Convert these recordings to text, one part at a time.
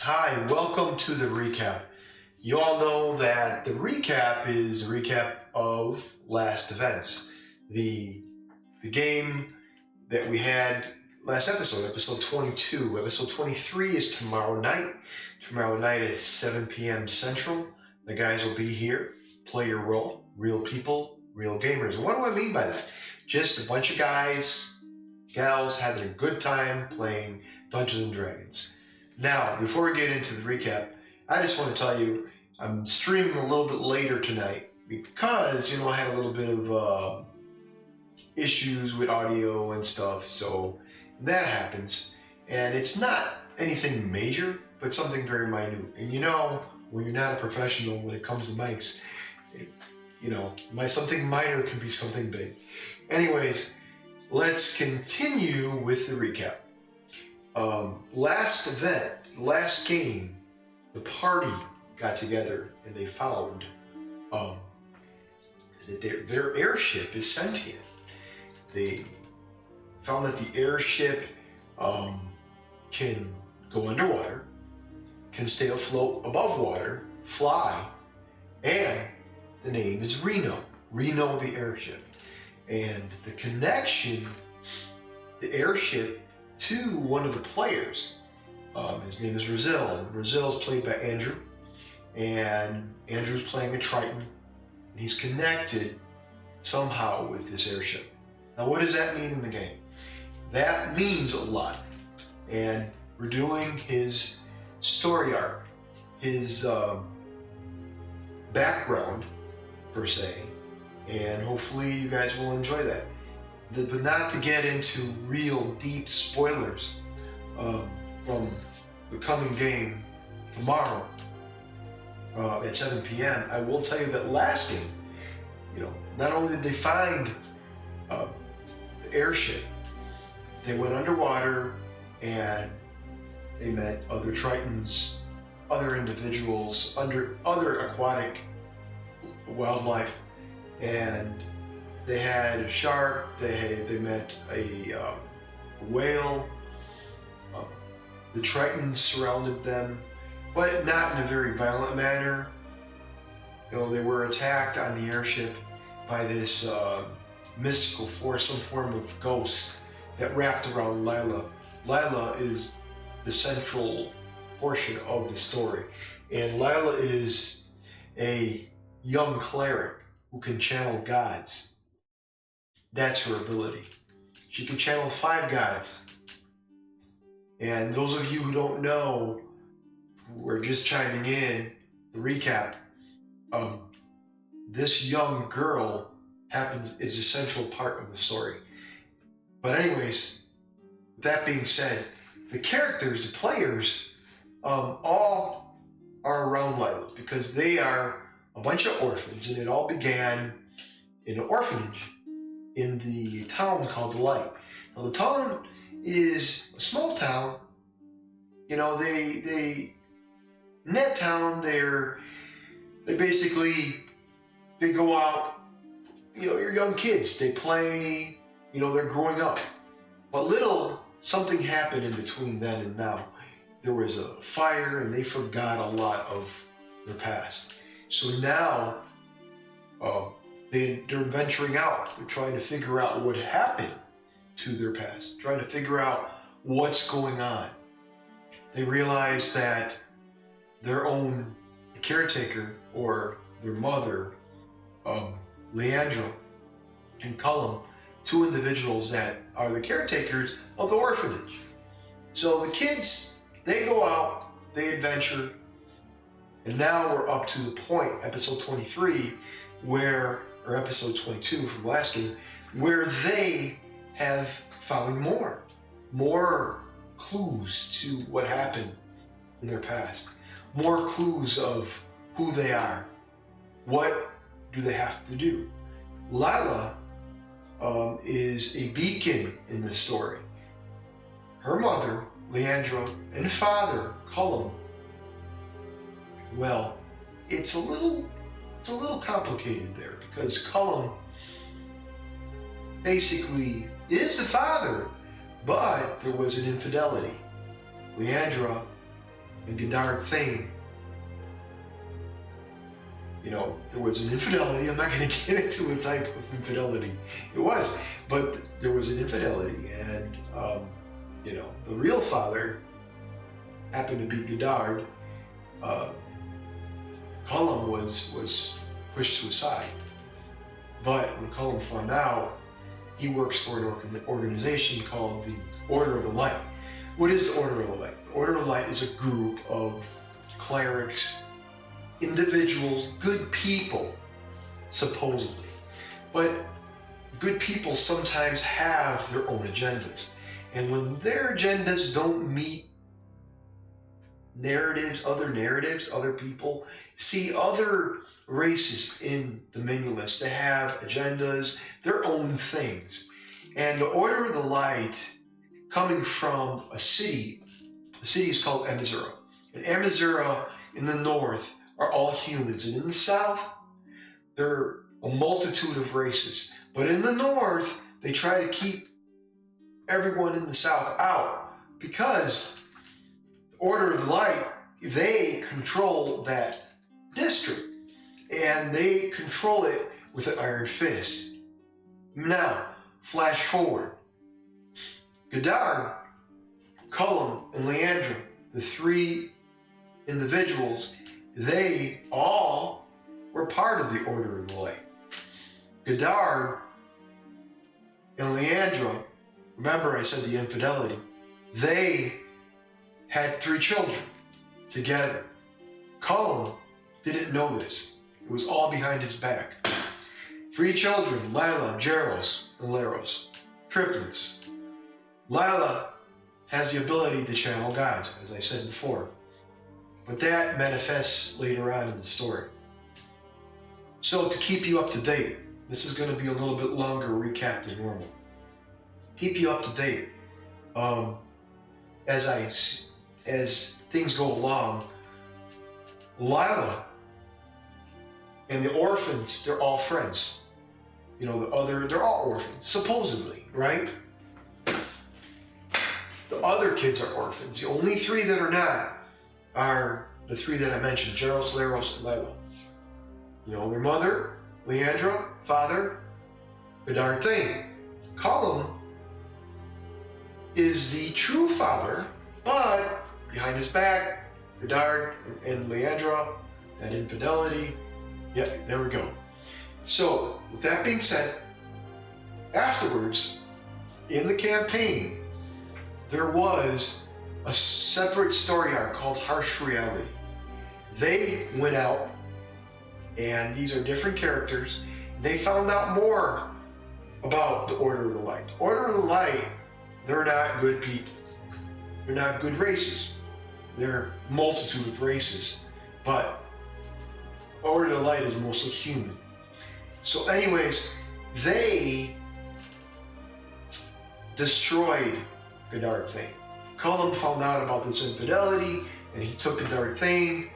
Hi, welcome to the recap. You all know that the recap is a recap of last events. The game that we had last episode, episode 22. Episode 23 is tomorrow night. Tomorrow night at 7 p.m. Central. The guys will be here. Playerole, real people, real gamers. And what do I mean by that? Just a bunch of guys, gals having a good time playing Dungeons and Dragons. Now, before we get into the recap, I just want to tell you I'm streaming a little bit later tonight because, I had a little bit of issues with audio and stuff, so that happens. And it's not anything major, but something very minute. And when you're not a professional when it comes to mics, something minor can be something big. Anyways, let's continue with the recap. Last game, the party got together and they found that their airship is sentient. They found that the airship can go underwater, can stay afloat above water, fly, and the name is Reno the airship. And the connection, the airship to one of the players. His name is Rizal. Rizal is played by Andrew, and Andrew's playing a Triton, and he's connected somehow with this airship. Now, what does that mean in the game? That means a lot, and we're doing his story arc, his background, per se, and hopefully you guys will enjoy that. But not to get into real deep spoilers from the coming game tomorrow at 7 p.m. I will tell you that last game, not only did they find the airship, they went underwater and they met other Tritons, other individuals, other aquatic wildlife, and they had a shark, they met a whale. The Tritons surrounded them, but not in a very violent manner. They were attacked on the airship by this mystical force, some form of ghost that wrapped around Lila. Lila is the central portion of the story, and Lila is a young cleric who can channel gods. That's her ability. She can channel 5 gods. And those of you who don't know, who are just chiming in, the recap, this young girl is a central part of the story. But anyways, with that being said, the characters, the players, all are around Lila because they are a bunch of orphans, and it all began in an orphanage in the town called The Light. Now, the town is a small town. In that town, they go out, you're young kids, they play, they're growing up. But something happened in between then and now. There was a fire and they forgot a lot of their past. So now they're venturing out. They're trying to figure out what happened to their past, trying to figure out what's going on. They realize that their own caretaker, or their mother, Leandra and Cullum, 2 individuals that are the caretakers of the orphanage. So the kids, they go out, they adventure, and now we're up to the point, episode 23, or episode 22 from last game, where they have found more clues to what happened in their past, more clues of who they are. What do they have to do? Lila is a beacon in this story. Her mother, Leandra, and father, Cullum, well, it's a little complicated there because Cullum basically is the father, but there was an infidelity. Leandra and Godard Thane, there was an infidelity. I'm not going to get into a type of infidelity it was, but there was an infidelity, and the real father happened to be Godard. Cullum was pushed to a side, but when Cullum found out, he works for an organization called the Order of the Light. What is the Order of the Light? The Order of the Light is a group of clerics, individuals, good people, supposedly. But good people sometimes have their own agendas. And when their agendas don't meet other people, see other races in the Minulus that have agendas, their own things. And the Order of the Light, coming from a city, the city is called Emizura. And Emizura in the north are all humans. And in the south, there are a multitude of races. But in the north, they try to keep everyone in the south out, because the Order of the Light, they control that district, and they control it with an iron fist. Now, flash forward. Godard, Cullum, and Leandra, the three individuals, they all were part of the Order of the Light. Godard and Leandra, remember I said the infidelity, they had 3 children together. Cullum didn't know this. It was all behind his back. 3 children, Lila, Jaros, and Leros. Triplets. Lila has the ability to channel gods, as I said before. But that manifests later on in the story. So to keep you up to date, this is going to be a little bit longer recap than normal. Keep you up to date. As things go along, Lila and the orphans, they're all friends. They're all orphans, supposedly, right? The other kids are orphans. The only 3 that are not are the 3 that I mentioned, Jaros, Leros, and Lila. Their mother, Leandra, father, Godard Thane. Cullum is the true father, but behind his back, Godard and Leandra, that infidelity. Yeah, there we go. So, with that being said, afterwards, in the campaign, there was a separate story arc called Harsh Reality. They went out, and these are different characters. They found out more about the Order of the Light. The Order of the Light, they're not good people. They're not good races. They're a multitude of races. But the Order of the Light is mostly human. So anyways, they destroyed Godard Thane. Cullum found out about this infidelity, and he took Godard Thane,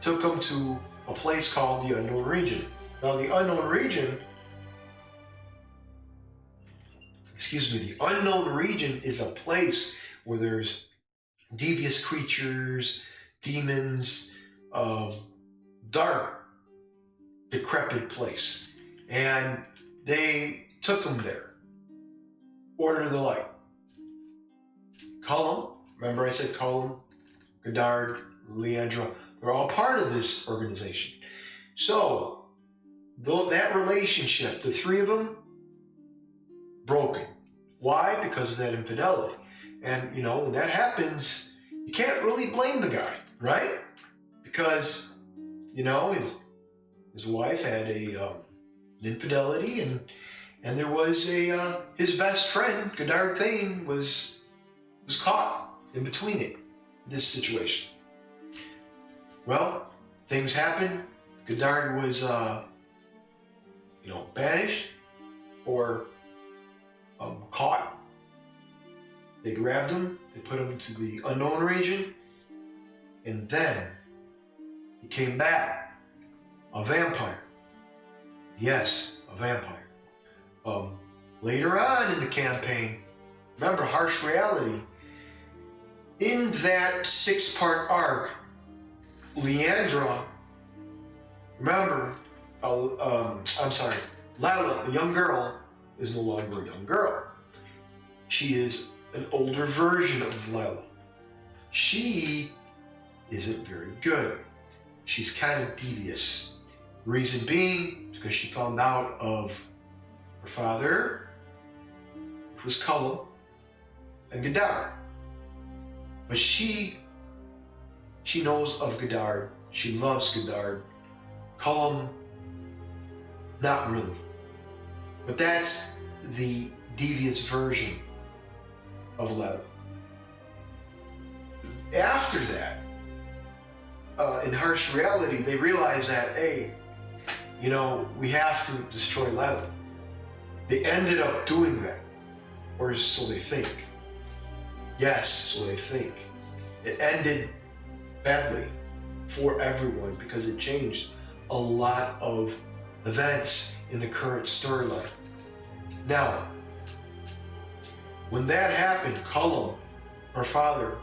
took him to a place called the Unknown Region. Now the Unknown Region, the Unknown Region is a place where there's devious creatures, demons, dark, decrepit place. And they took him there. Order of the Light. Cullum, remember I said Cullum, Godard, Leandra, they're all part of this organization. So, though that relationship, the 3 of them, broken. Why? Because of that infidelity. And, when that happens, you can't really blame the guy, right? Because, his wife had an infidelity, and there was his best friend, Godard Thane, was caught in between this situation. Well, things happened. Godard was, banished or caught. They grabbed him, they put him to the Unknown Region, and then he came back, a vampire. Yes, a vampire. Later on in the campaign, remember Harsh Reality, in that 6-part arc, Leandra, remember, Lila, the young girl, is no longer a young girl. She is an older version of Lila. She isn't very good. She's kind of devious. Reason being, because she found out of her father, which was Cullum, and Godard. But she knows of Godard. She loves Godard. Cullum, not really. But that's the devious version of Lila. After that, in harsh reality, they realize that, hey, we have to destroy Lila. They ended up doing that, or so they think. Yes, so they think. It ended badly for everyone because it changed a lot of events in the current storyline. Now, when that happened, Cullum, her father,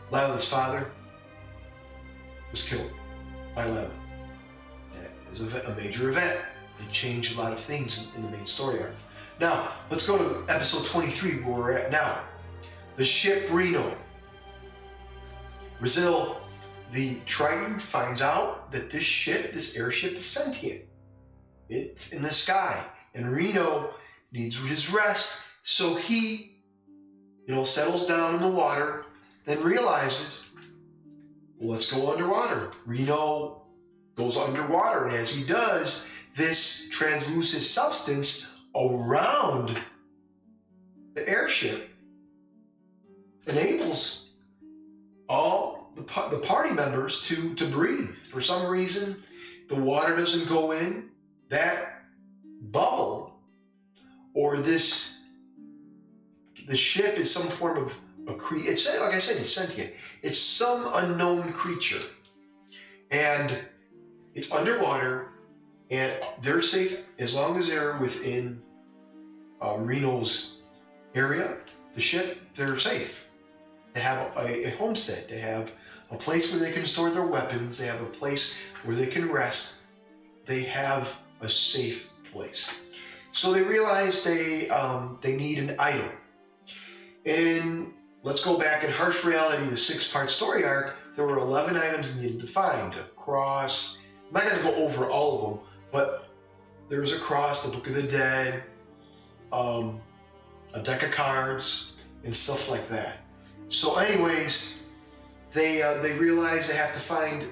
Lila's father, was killed by Lila. It was a major event. It changed a lot of things in the main story arc. Now, let's go to episode 23, where we're at now. The ship Reno. Brazil, the Triton, finds out that this airship is sentient. It's in the sky. And Reno needs his rest, so he, settles down in the water, then realizes, well, let's go underwater. Reno goes underwater, and as he does, this translucent substance around the airship enables all the party members to breathe. For some reason, the water doesn't go in. That bubble, or the ship is some form of a creature. It's, like I said, it's sentient. It's some unknown creature. And it's underwater, and they're safe as long as they're within Reno's area, the ship, they're safe. They have a homestead. They have a place where they can store their weapons. They have a place where they can rest. They have a safe place. So they realize they need an item. And let's go back in harsh reality, the 6-part story arc. There were 11 items needed to find. A cross. I'm not going to go over all of them, but there was a cross, the Book of the Dead, a deck of cards, and stuff like that. So anyways, they realize they have to find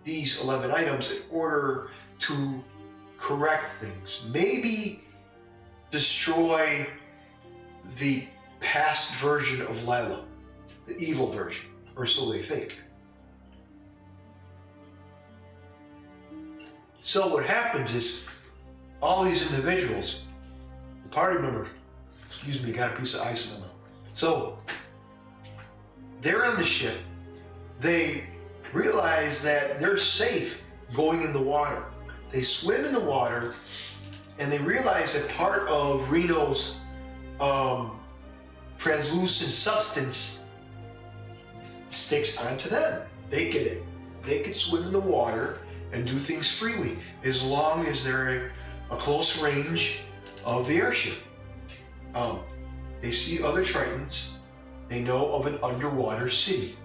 these 11 items in order to correct things. Maybe destroy the past version of Lila, the evil version, or so they think. So what happens is, all these individuals, the party members, got a piece of ice in their mouth. So they're on the ship. They realize that they're safe going in the water. They swim in the water, and they realize that part of Reno's translucent substance sticks onto them. They get it. They can swim in the water and do things freely as long as they're a close range of the airship. They see other Tritons. They know of an underwater city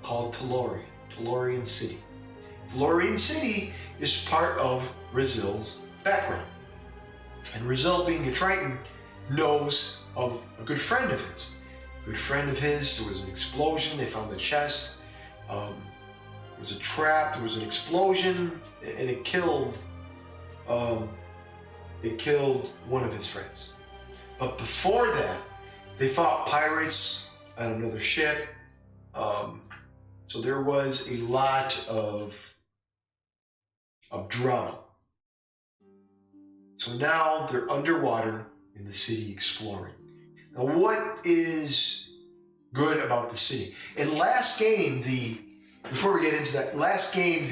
called Tellurian City. Tellurian City is part of Brazil's background. And Brazil, being a Triton, knows of a good friend of his. There was an explosion, they found the chest. There was a trap, there was an explosion, and it killed one of his friends. But before that, they fought pirates on another ship. So there was a lot of drama. So now they're underwater in the city exploring. Now, what is good about the city? In last game, before we get into that, last game,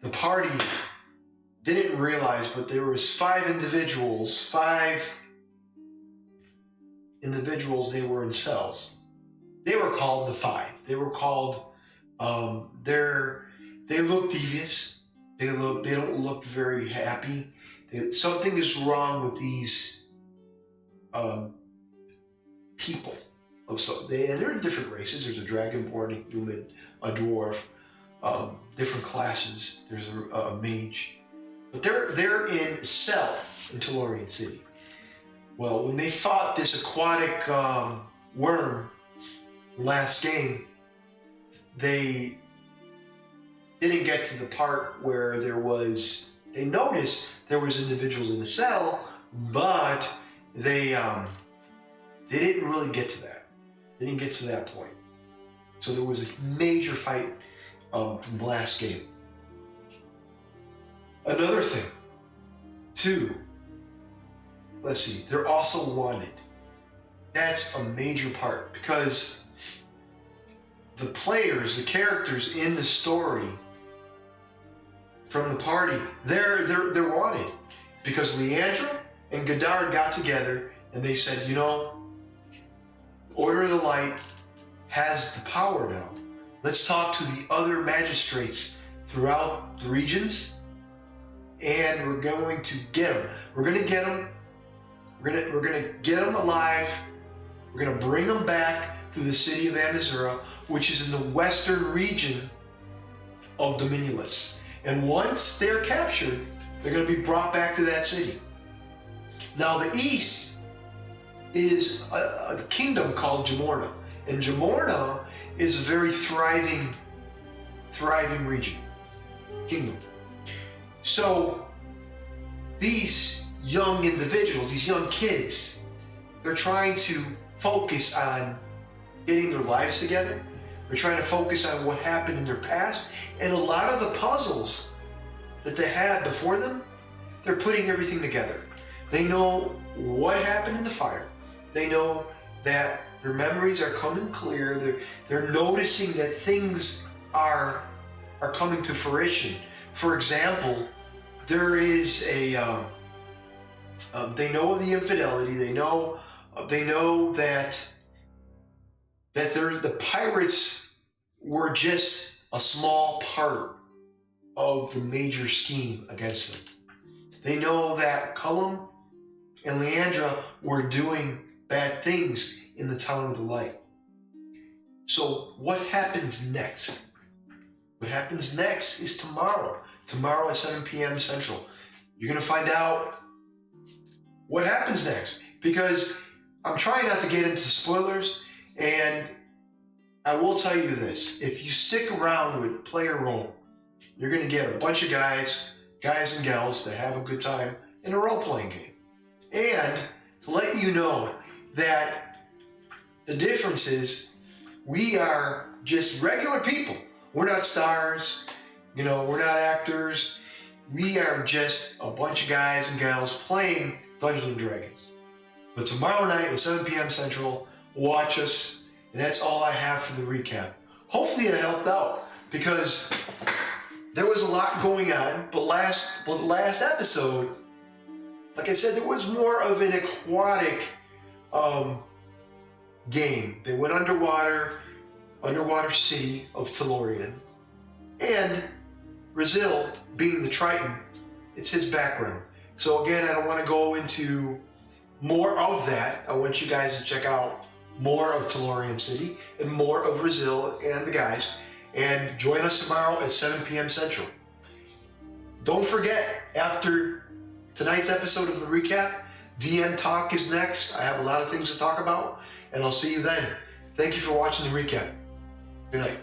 the party didn't realize, but there was 5 individuals, they were in cells. They were called the Five. They were called. They look devious. They don't look very happy. Something is wrong with these people. And they're in different races. There's a dragonborn, a human, a dwarf, different classes. There's a mage, but they're in Cell in Tellurian City. Well, when they fought this aquatic worm last game, they didn't get to the part where they noticed there was individuals in the cell, but they didn't really get to that. They didn't get to that point. So there was a major fight from the last game. Another thing, too, let's see, they're also wanted. That's a major part because the players, the characters in the story from the party, they're wanted because Leandra and Godard got together and they said, Order of the Light has the power now. Let's talk to the other magistrates throughout the regions, and we're going to get them. We're going to get them. We're going to get them alive. We're going to bring them back to the city of Amazura, which is in the western region of Dominulus. And once they're captured, they're going to be brought back to that city. Now, the east is a kingdom called Jamorna. And Jamorna is a very thriving region, kingdom. So these young individuals, these young kids, they're trying to focus on getting their lives together. They're trying to focus on what happened in their past. And a lot of the puzzles that they had before them, they're putting everything together. They know what happened in the fire. They know that their memories are coming clear. They're noticing that things are coming to fruition. For example, there is they know of the infidelity. They know that the pirates were just a small part of the major scheme against them. They know that Cullum and Leandra were doing bad things in the Town of the Light. So what happens next? What happens next is tomorrow. Tomorrow at 7 p.m. Central. You're going to find out what happens next. Because I'm trying not to get into spoilers, and I will tell you this. If you stick around with Playerole, you're going to get a bunch of guys and gals that have a good time in a role-playing game. And to let you know that the difference is we are just regular people. We're not stars, we're not actors. We are just a bunch of guys and gals playing Dungeons & Dragons. But tomorrow night at 7 p.m. Central, watch us, and that's all I have for the recap. Hopefully it helped out, because there was a lot going on, but last episode, like I said, there was more of an aquatic game. They went underwater city of Tellurian, and Brazil, being the Triton, it's his background. So again, I don't want to go into more of that. I want you guys to check out more of Tellurian City and more of Brazil and the guys, and join us tomorrow at 7 p.m. Central. Don't forget, after tonight's episode of the recap, DM Talk is next. I have a lot of things to talk about, and I'll see you then. Thank you for watching the recap. Good night.